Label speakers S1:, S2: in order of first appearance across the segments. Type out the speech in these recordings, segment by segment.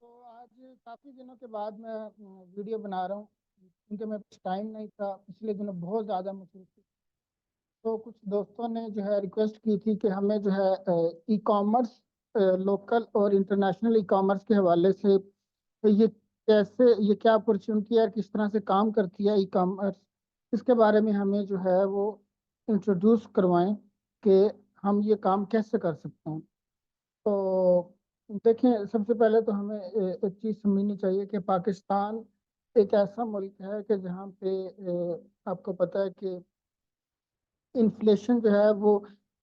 S1: तो आज काफ़ी दिनों के बाद मैं वीडियो बना रहा हूँ, क्योंकि मेरे पास टाइम नहीं था। पिछले दिनों बहुत ज़्यादा मसरूफ थी। तो कुछ दोस्तों ने जो है रिक्वेस्ट की थी कि हमें जो है ई कॉमर्स, लोकल और इंटरनेशनल ई कॉमर्स के हवाले से ये कैसे, ये क्या अपॉर्चुनिटी है और किस तरह से काम करती है ई कॉमर्स, इसके बारे में हमें जो है वो इंट्रोड्यूस करवाएं कि हम ये काम कैसे कर सकते हैं। तो देखें, सबसे पहले तो हमें एक चीज़ समझनी चाहिए कि पाकिस्तान एक ऐसा मुल्क है कि जहाँ पे आपको पता है कि इन्फ्लेशन जो है वो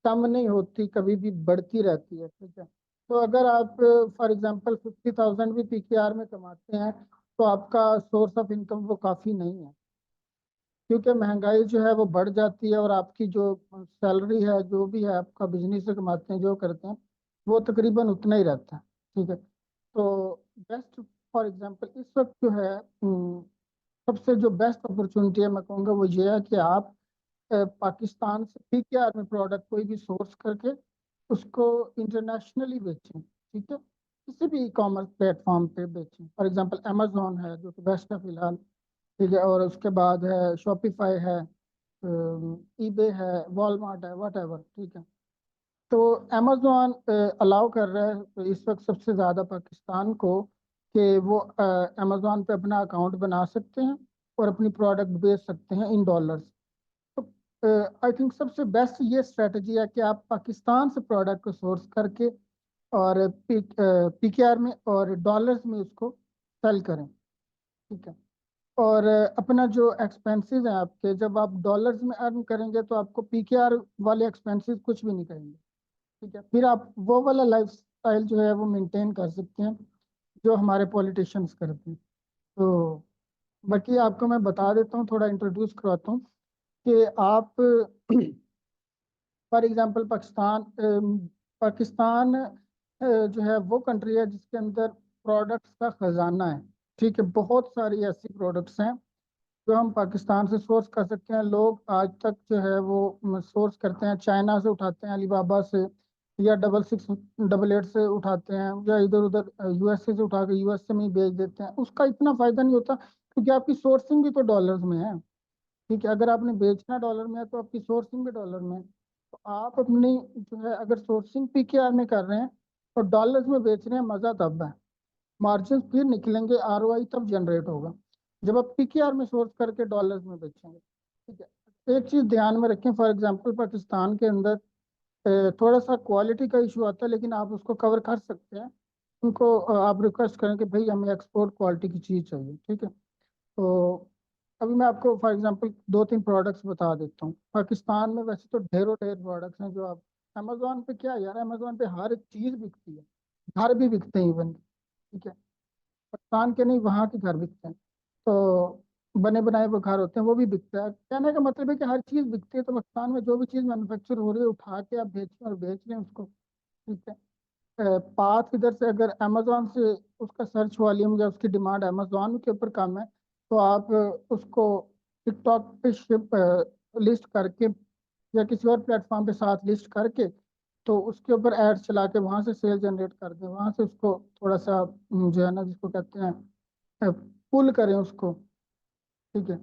S1: कम नहीं होती, कभी भी बढ़ती रहती है। ठीक है, तो अगर आप फॉर एग्जांपल 50,000 भी पीकेआर में कमाते हैं तो आपका सोर्स ऑफ इनकम वो काफ़ी नहीं है, क्योंकि महंगाई जो है वो बढ़ जाती है और आपकी जो सैलरी है, जो भी है आपका बिजनेस से कमाते हैं, जो करते हैं, वो तकरीबन उतना ही रहता है। ठीक है, तो बेस्ट फॉर एग्जांपल इस वक्त जो है सबसे जो बेस्ट अपॉर्चुनिटी है मैं कहूँगा वो ये है कि आप पाकिस्तान से पीकेआर में प्रोडक्ट कोई भी सोर्स करके उसको इंटरनेशनली बेचें। ठीक है, किसी भी ई कॉमर्स प्लेटफॉर्म पे बेचें। फॉर एग्जांपल अमेजोन है जो कि बेस्ट है फिलहाल। ठीक है, और उसके बाद है शॉपिफाई है, ईबे है, वॉलमार्ट है, वट एवर। ठीक है, तो अमेजोन अलाउ कर रहा है तो इस वक्त सबसे ज़्यादा पाकिस्तान को कि वो अमेजोन पे अपना अकाउंट बना सकते हैं और अपनी प्रोडक्ट बेच सकते हैं इन डॉलर्स। तो आई थिंक सबसे बेस्ट ये स्ट्रेटजी है कि आप पाकिस्तान से प्रोडक्ट को सोर्स करके और पीकेआर में और डॉलर्स में उसको सेल करें। ठीक है, और अपना जो एक्सपेंसेस हैं आपके, जब आप डॉलर्स में अर्न करेंगे तो आपको पीकेआर वाले एक्सपेंसेस कुछ भी नहीं करेंगे। ठीक है, फिर आप वो वाला लाइफ स्टाइल जो है वो मेंटेन कर सकते हैं जो हमारे पॉलिटिशियंस करते हैं। तो बाकी आपको मैं बता देता हूँ, थोड़ा इंट्रोड्यूस करवाता हूँ कि आप फॉर एग्जांपल पाकिस्तान जो है वो कंट्री है जिसके अंदर प्रोडक्ट्स का खजाना है। ठीक है, बहुत सारी ऐसी प्रोडक्ट्स हैं जो हम पाकिस्तान से सोर्स कर सकते हैं। लोग आज तक जो है वो सोर्स करते हैं, चाइना से उठाते हैं, अलीबाबा से, या 6688 से उठाते हैं, या इधर उधर यूएसए से उठा के यूएसए में ही बेच देते हैं। उसका इतना फायदा नहीं होता क्योंकि आपकी सोर्सिंग भी तो डॉलर्स में है। ठीक है, अगर आपने बेचना डॉलर में है तो आपकी सोर्सिंग भी डॉलर में है। तो आप अपनी जो है अगर सोर्सिंग पीकेआर में कर रहे हैं और डॉलर्स में बेच रहे हैं, मजा तब है, मार्जिन फिर निकलेंगे, आरओआई तब जनरेट होगा जब आप पीकेआर में सोर्स करके डॉलर्स में बेचेंगे। ठीक है, एक चीज ध्यान में रखें, फॉर एग्जांपल पाकिस्तान के अंदर थोड़ा सा क्वालिटी का इशू आता है, लेकिन आप उसको कवर कर सकते हैं। उनको आप रिक्वेस्ट करें कि भाई हमें एक्सपोर्ट क्वालिटी की चीज़ चाहिए। ठीक है, तो अभी मैं आपको फॉर एग्जांपल दो तीन प्रोडक्ट्स बता देता हूँ। पाकिस्तान में वैसे तो ढेरों ढेर प्रोडक्ट्स हैं जो आप अमेजोन पे, क्या यार, अमेजोन पे हर एक चीज़ बिकती है, घर भी बिकते हैं इवन। ठीक है, पाकिस्तान के नहीं, वहाँ के घर बिकते हैं। तो बने बनाए वो घर होते हैं, वो भी बिकता है। कहने का मतलब है कि हर चीज़ बिकती है। तो पाकिस्तान में जो भी चीज़ मैन्युफैक्चर हो रही है उठा के आप बेचें और बेच लें उसको। ठीक है, पाथ इधर से अगर अमेजोन से उसका सर्च वॉल्यूम या उसकी डिमांड अमेजोन के ऊपर कम है तो आप उसको टिकटॉक पे शिप लिस्ट करके या किसी और प्लेटफॉर्म पे साथ लिस्ट करके, तो उसके ऊपर एड चला के वहां से सेल जनरेट कर दें, वहां से उसको थोड़ा सा जो है ना, जिसको कहते हैं, पुल करें उसको। ठीक है,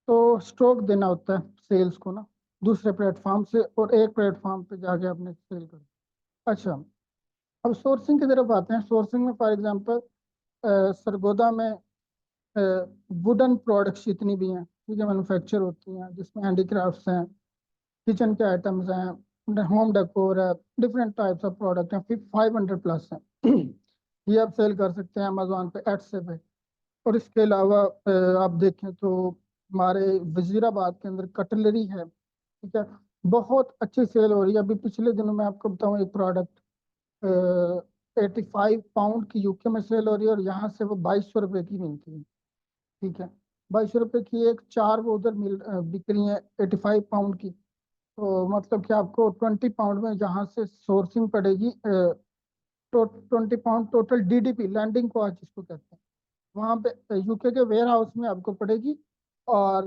S1: तो स्ट्रोक देना होता है सेल्स को ना, दूसरे प्लेटफॉर्म से और एक प्लेटफॉर्म पे जाके अपने सेल करें। अच्छा, अब सोर्सिंग की तरफ आते हैं। सोर्सिंग में फॉर एग्जांपल सरगोदा में वुडन प्रोडक्ट्स जितनी भी हैं, ठीक है, मैन्युफैक्चर होती हैं, जिसमें हैंडीक्राफ्ट्स हैं, किचन के आइटम्स हैं, होम डेकोर है, डिफरेंट टाइप्स ऑफ प्रोडक्ट हैं, फिर 500 प्लस हैं। ये आप सेल कर सकते हैं अमेजोन पे, एड्स पे। और इसके अलावा आप देखें तो हमारे वजीराबाद के अंदर कटलरी है। ठीक है, बहुत अच्छी सेल हो रही है। अभी पिछले दिनों में आपको बताऊं, एक प्रोडक्ट 85 पाउंड की यूके में सेल हो रही है और यहाँ से वो 2200 रुपये की मिलती है। ठीक है, 2200 रुपये की एक चार वो उधर बिक रही है 85 पाउंड की। तो मतलब कि आपको 20 पाउंड में यहाँ से सोर्सिंग पड़ेगी। तो 20 pound total DDP, landing cost जिसको कहते हैं, वहाँ पे यूके के वेयर हाउस में आपको पड़ेगी। और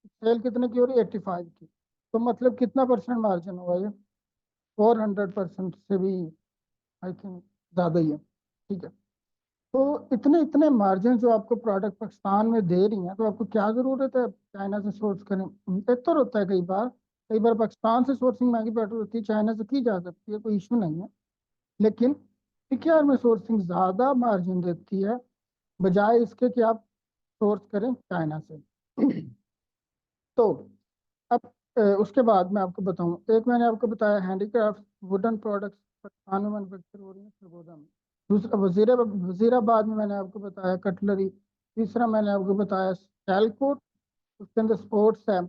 S1: सेल कितने की हो रही है? 85 की। तो मतलब कितना परसेंट मार्जिन हुआ ये? 400% से भी, आई थिंक ज़्यादा ही है, ठीक है। तो इतने इतने मार्जिन जो आपको प्रोडक्ट पाकिस्तान में दे रही हैं, तो आपको क्या ज़रूरत है चाइना से सोर्स करें। बेहतर होता है कई बार पाकिस्तान से सोर्सिंग महंगी बेटर होती है, चाइना से की जा सकती है, कोई इशू नहीं है। लेकिन पीकेआर में सोर्सिंग ज़्यादा मार्जिन देती है, बजाय इसके कि आप सोर्स करें चाइना से। तो अब उसके बाद मैं आपको बताऊं, एक मैंने आपको बताया हैंडीक्राफ्ट वुडन प्रोडक्ट्स पाकिस्तान में मैन्युफैक्चर हो रही है सरगोदा में। दूसरा वजीराबाद में मैंने आपको बताया कटलरी। तीसरा मैंने आपको बताया सैलकोट, उसके अंदर स्पोर्ट्स है।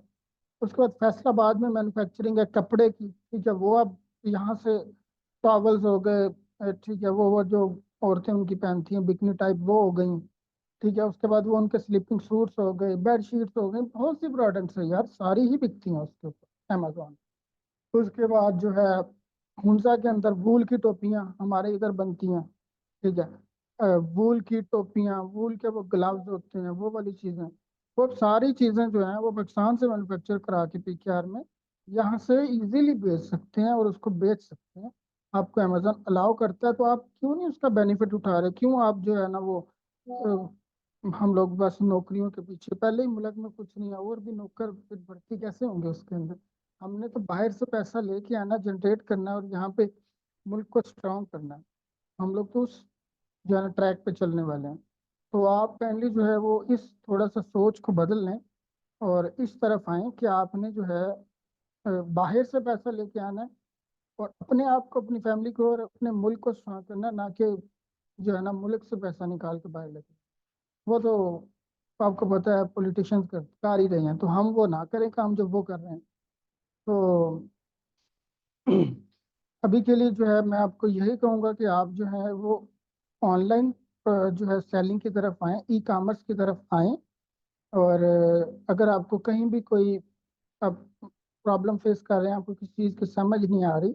S1: उसके बाद फैसलाबाद में मैन्युफैक्चरिंग है कपड़े की, ठीक है। वो अब यहाँ से टॉवल्स हो गए, ठीक है, वो जो औरतें उनकी पहनती हैं बिकनी टाइप, वो हो गई, ठीक है। उसके बाद वो उनके स्लीपिंग सूट्स हो गए, बेड शीट्स हो गए, बहुत सी प्रोडक्ट्स है यार, सारी ही बिकती हैं उसके ऊपर अमेजोन। उसके बाद जो है हुंजा के अंदर वूल की टोपियां हमारे इधर बनती हैं, ठीक है। वूल की टोपियां, वूल के वो ग्लव्स होते हैं, वो वाली चीज़ें, वो सारी चीज़ें जो हैं वो पाकिस्तान से मैन्युफैक्चर करा के पीकेआर में यहाँ से इजीली बेच सकते हैं और उसको बेच सकते हैं। आपको अमेजोन अलाउ करता है, तो आप क्यों नहीं उसका बेनिफिट उठा रहे, क्यों आप जो है ना वो हम लोग बस नौकरियों के पीछे, पहले ही मुल्क में कुछ नहीं है और भी नौकर फिर भर्ती कैसे होंगे उसके अंदर। हमने तो बाहर से पैसा लेके आना, जनरेट करना है और यहाँ पे मुल्क को स्ट्रांग करना है। हम लोग तो उस जो है ना ट्रैक पे चलने वाले हैं। तो आप काइंडली जो है वो इस थोड़ा सा सोच को बदल लें और इस तरफ आए कि आपने जो है बाहर से पैसा लेके आना है और अपने आप को, अपनी फैमिली को और अपने मुल्क को स्ट्रांग करना है, ना कि जो है ना मुल्क से पैसा निकाल के बाहर लेके। वो तो आपको पता है पॉलिटिशियंस कर ही रहे हैं, तो हम वो ना करें काम जो वो कर रहे हैं। तो अभी के लिए जो है मैं आपको यही कहूँगा कि आप जो है वो ऑनलाइन जो है सेलिंग की तरफ आएँ, ई कॉमर्स की तरफ आएँ। और अगर आपको कहीं भी कोई अब प्रॉब्लम फेस कर रहे हैं, आपको किसी चीज़ की समझ नहीं आ रही,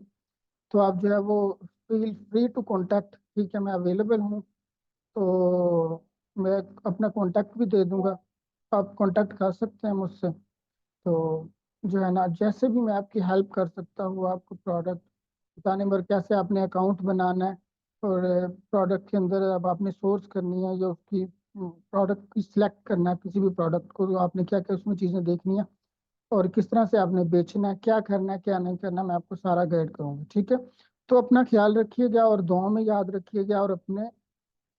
S1: तो आप जो है वो फील फ्री टू कॉन्टैक्ट, ठीक है, मैं अवेलेबल हूँ। तो मैं अपना कॉन्टैक्ट भी दे दूंगा, आप कॉन्टैक्ट कर सकते हैं मुझसे। तो जो है ना जैसे भी मैं आपकी हेल्प कर सकता हूँ, आपको प्रोडक्ट बताने पर कैसे आपने अकाउंट बनाना है और प्रोडक्ट के अंदर अब आपने सोर्स करनी है या उसकी प्रोडक्ट की सिलेक्ट करना है, किसी भी प्रोडक्ट को तो आपने क्या क्या उसमें चीज़ें देखनी है और किस तरह से आपने बेचना है, क्या करना है क्या नहीं करना, मैं आपको सारा गाइड करूँगा, ठीक है। तो अपना ख्याल रखिएगा और दुआ में याद रखिएगा और अपने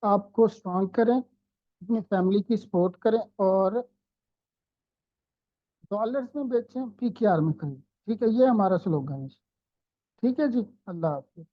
S1: आप को स्ट्रांग करें, अपनी फैमिली की सपोर्ट करें और डॉलर्स में बेचें, पीकेआर में खरीदें, ठीक है। ये हमारा स्लोगन है। ठीक है जी, अल्लाह हाफिज़।